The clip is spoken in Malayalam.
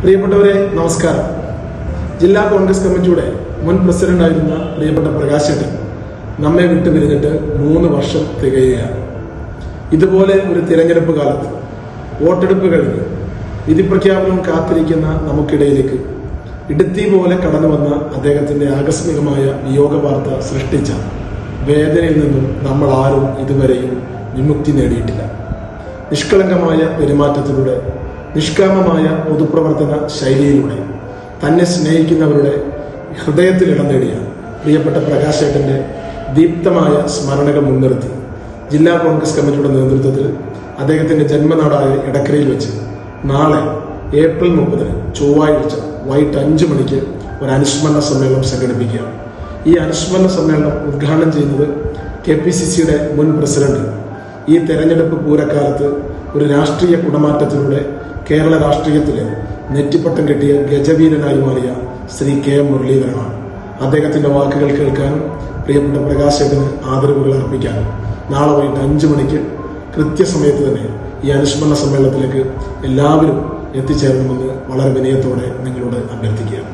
പ്രിയപ്പെട്ടവരെ, നമസ്കാരം. ജില്ലാ കോൺഗ്രസ് കമ്മിറ്റിയുടെ മുൻ പ്രസിഡന്റായിരുന്ന പ്രിയപ്പെട്ട പ്രകാശ് ചേട്ടൻ നമ്മെ വിട്ടുപിരിഞ്ഞിട്ട് 3 വർഷം തികയുകയാണ്. ഇതുപോലെ ഒരു തിരഞ്ഞെടുപ്പ് കാലത്ത് വോട്ടെടുപ്പ് കഴിഞ്ഞ് വിധിപ്രഖ്യാപനം കാത്തിരിക്കുന്ന നമുക്കിടയിലേക്ക് ഇടുത്തി പോലെ കടന്നു വന്ന അദ്ദേഹത്തിന്റെ ആകസ്മികമായ വിയോഗ വാർത്ത സൃഷ്ടിച്ച വേദനയിൽ നിന്നും നമ്മൾ ആരും ഇതുവരെയും വിമുക്തി നേടിയിട്ടില്ല. നിഷ്കളങ്കമായ പെരുമാറ്റത്തിലൂടെ, നിഷ്കാമമായ പൊതുപ്രവർത്തന ശൈലിയിലൂടെ തന്നെ സ്നേഹിക്കുന്നവരുടെ ഹൃദയത്തിൽ ഇടം നേടിയ പ്രിയപ്പെട്ട പ്രകാശേട്ടന്റെ ദീപ്തമായ സ്മരണകൾ മുൻനിർത്തി ജില്ലാ കോൺഗ്രസ് കമ്മിറ്റിയുടെ നേതൃത്വത്തിൽ അദ്ദേഹത്തിന്റെ ജന്മനാടായ എടക്കരയിൽ വെച്ച് നാളെ ഏപ്രിൽ 30 ചൊവ്വാഴ്ച വൈകിട്ട് 5 മണിക്ക് ഒരു അനുസ്മരണ സമ്മേളനം സംഘടിപ്പിക്കുകയാണ്. ഈ അനുസ്മരണ സമ്മേളനം ഉദ്ഘാടനം ചെയ്യുന്നത് KPCCയുടെ മുൻ പ്രസിഡന്റ്, ഈ തെരഞ്ഞെടുപ്പ് പൂരക്കാലത്ത് ഒരു രാഷ്ട്രീയ കുടമാറ്റത്തിലൂടെ കേരള രാഷ്ട്രീയത്തിലെ നെറ്റിപ്പട്ടം കെട്ടിയ ഗജവീരനായി മാറിയ ശ്രീ KM മുരളീധരനാണ്. അദ്ദേഹത്തിന്റെ വാക്കുകൾ കേൾക്കാനും പ്രിയപ്പെട്ട പ്രകാശേട്ടന് ആദരവുകൾ അർപ്പിക്കാനും നാളെ വൈകിട്ട് 5 മണിക്ക് കൃത്യസമയത്ത് തന്നെ ഈ അനുസ്മരണ സമ്മേളനത്തിലേക്ക് എല്ലാവരും എത്തിച്ചേരണമെന്ന് വളരെ വിനയത്തോടെ നിങ്ങളോട് അഭ്യർത്ഥിക്കുകയാണ്.